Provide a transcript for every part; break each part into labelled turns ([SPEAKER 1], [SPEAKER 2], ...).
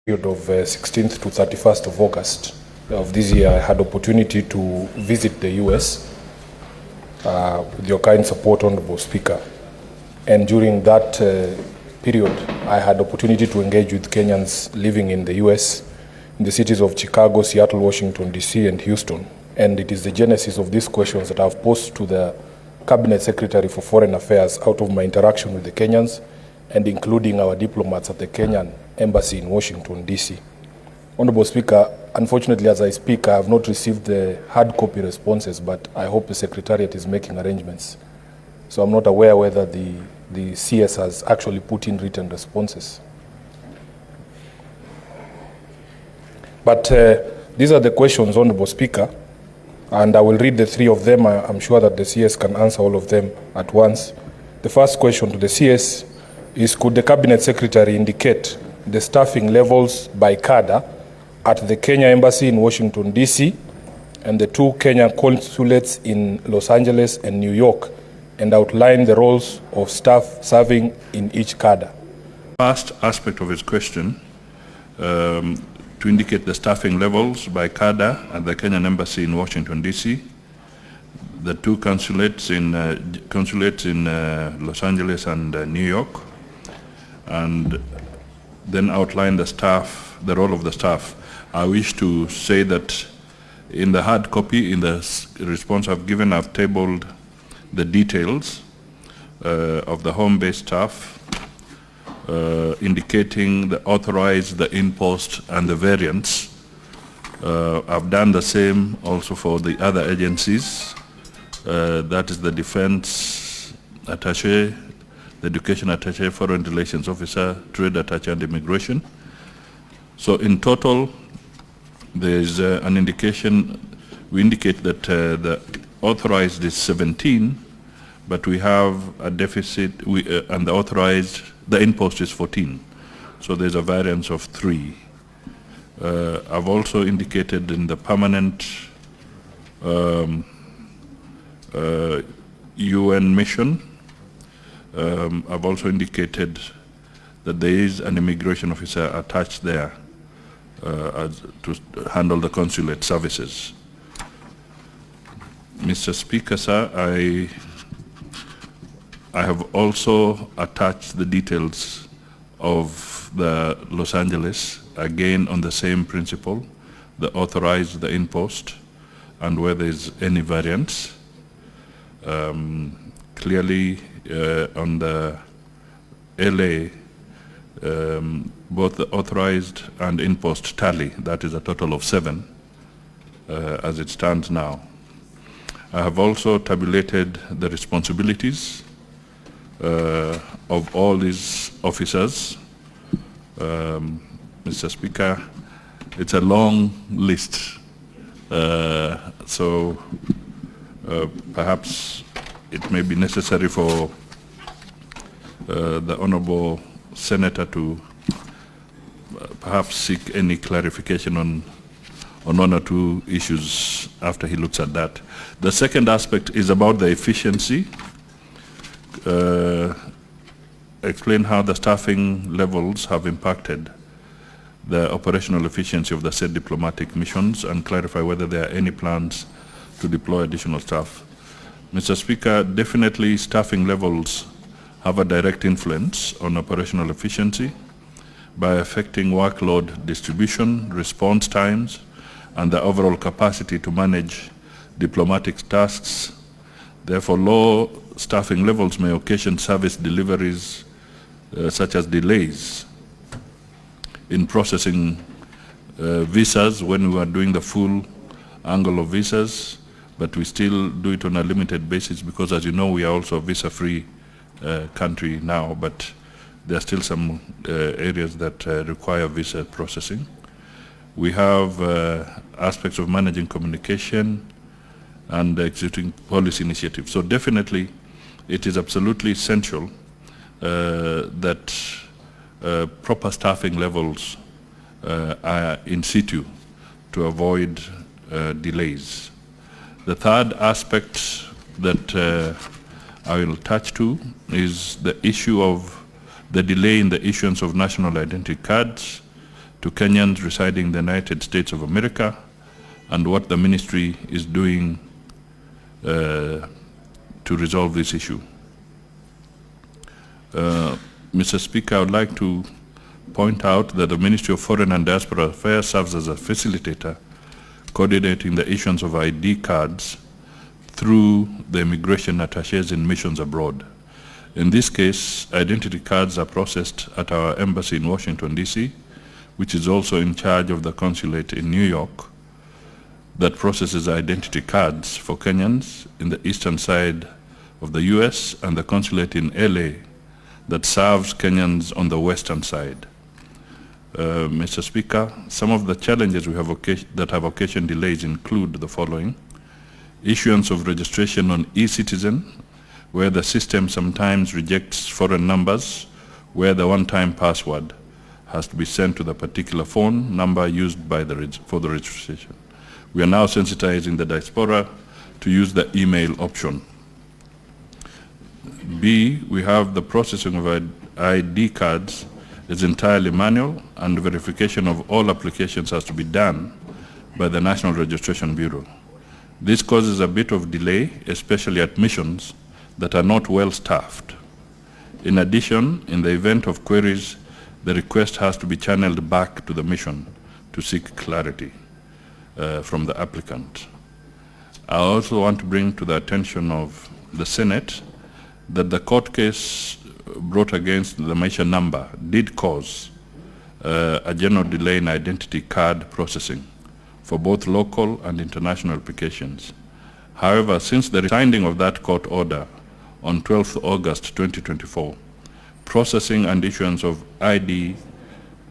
[SPEAKER 1] period of 16th to 31st of August of this year, I had opportunity to visit the US with your kind support, Honorable Speaker. And during that period, I had opportunity to engage with Kenyans living in the US, in the cities of Chicago, Seattle, Washington, D.C., and Houston. And it is the genesis of these questions that I've posed to the Cabinet Secretary for Foreign Affairs out of my interaction with the Kenyans and including our diplomats at the Kenyan Embassy in Washington, D.C. Honorable Speaker, unfortunately, as I speak, I have not received the hard copy responses, but I hope the Secretariat is making arrangements. So I'm not aware whether the CS has actually put in written responses. But these are the questions, Honorable Speaker, and I will read the three of them. I'm sure that the CS can answer all of them at once. The first question to the CS is, could the Cabinet Secretary indicate the staffing levels by cadre at the Kenya Embassy in Washington, D.C., and the two Kenya consulates in Los Angeles and New York, and outline the roles of staff serving in each cadre?
[SPEAKER 2] First aspect of his question, to indicate the staffing levels by cadre at the Kenyan Embassy in Washington, D.C., the two consulates in Los Angeles and New York, and then outline the staff, the role of the staff. I wish to say that in the hard copy, in the response I've given, I've tabled the details of the home-based staff, indicating the authorized, the in-post, and the variants. I've done the same also for the other agencies. That is the Defense Attaché, the Education Attaché, Foreign Relations Officer, Trade Attaché, and Immigration. So in total, there's an indication, we indicate that the authorized is 17, but we have a deficit, and the authorized, the in-post is 14. So there's a variance of 3. I've also indicated in the permanent UN mission, I've also indicated that there is an immigration officer attached there to handle the consulate services. Mr. Speaker, sir, I have also attached the details of the Los Angeles, again on the same principle, the authorized, the in-post, and where there's any variance. Clearly, on the LA, both the authorized and in-post tally, that is a total of 7 as it stands now. I have also tabulated the responsibilities of all these officers. Mr. Speaker, it's a long list, so perhaps it may be necessary for the Honorable Senator to perhaps seek any clarification on one or two issues after he looks at that. The second aspect is about the efficiency. Explain how the staffing levels have impacted the operational efficiency of the said diplomatic missions, and clarify whether there are any plans to deploy additional staff. Mr. Speaker, definitely staffing levels have a direct influence on operational efficiency by affecting workload distribution, response times, and the overall capacity to manage diplomatic tasks. Therefore, low staffing levels may occasion service deliveries such as delays in processing visas when we are doing the full angle of visas, but we still do it on a limited basis because, as you know, we are also a visa-free country now, but there are still some areas that require visa processing. We have aspects of managing communication and executing policy initiatives. So definitely, it is absolutely essential that proper staffing levels are in situ to avoid delays. The third aspect that I will touch to is the issue of the delay in the issuance of national identity cards to Kenyans residing in the United States of America, and what the ministry is doing to resolve this issue. Mr. Speaker, I would like to point out that the Ministry of Foreign and Diaspora Affairs serves as a facilitator, coordinating the issuance of ID cards through the immigration attachés in missions abroad. In this case, identity cards are processed at our embassy in Washington, D.C., which is also in charge of the consulate in New York that processes identity cards for Kenyans in the eastern side of the U.S., and the consulate in L.A. that serves Kenyans on the western side. Mr. Speaker, some of the challenges that have occasioned delays include the following: issuance of registration on e-citizen, where the system sometimes rejects foreign numbers, where the one-time password has to be sent to the particular phone number used for the registration. We are now sensitizing the Diaspora to use the email option. B, we have the processing of ID cards is entirely manual, and verification of all applications has to be done by the National Registration Bureau. This causes a bit of delay, especially at missions that are not well staffed. In addition, in the event of queries, the request has to be channeled back to the mission to seek clarity from the applicant. I also want to bring to the attention of the Senate that the court case brought against the Maisha number did cause a general delay in identity card processing for both local and international applications. However, since the signing of that court order on 12th August 2024, processing and issuance of ID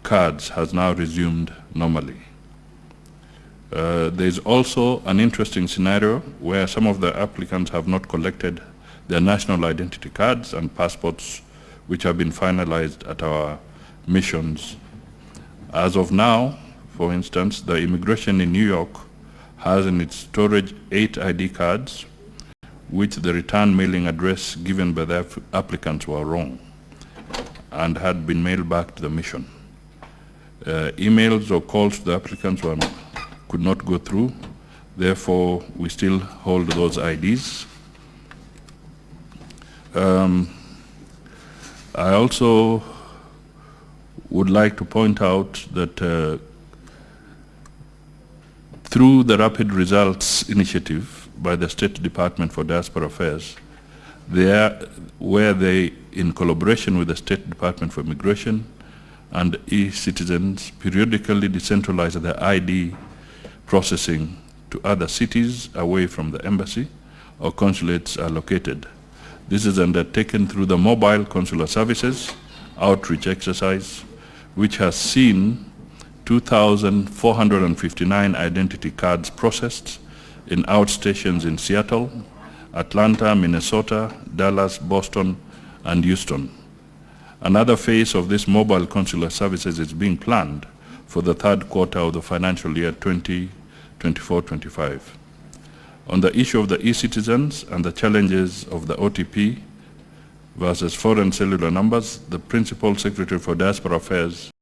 [SPEAKER 2] cards has now resumed normally. There is also an interesting scenario where some of the applicants have not collected their national identity cards and passports, which have been finalized at our missions. As of now, for instance, the immigration in New York has in its storage 8 ID cards, which the return mailing address given by the applicants were wrong and had been mailed back to the mission. Emails or calls to the applicants could not go through. Therefore, we still hold those IDs. I also would like to point out that through the Rapid Results Initiative by the State Department for Diaspora Affairs, where they, in collaboration with the State Department for Immigration and e-citizens, periodically decentralize the ID processing to other cities away from the embassy or consulates are located. This is undertaken through the Mobile Consular Services outreach exercise, which has seen 2,459 identity cards processed in outstations in Seattle, Atlanta, Minnesota, Dallas, Boston, and Houston. Another phase of this mobile consular services is being planned for the third quarter of the financial year 2024-25. On the issue of the e-citizens and the challenges of the OTP versus foreign cellular numbers, the Principal Secretary for Diaspora Affairs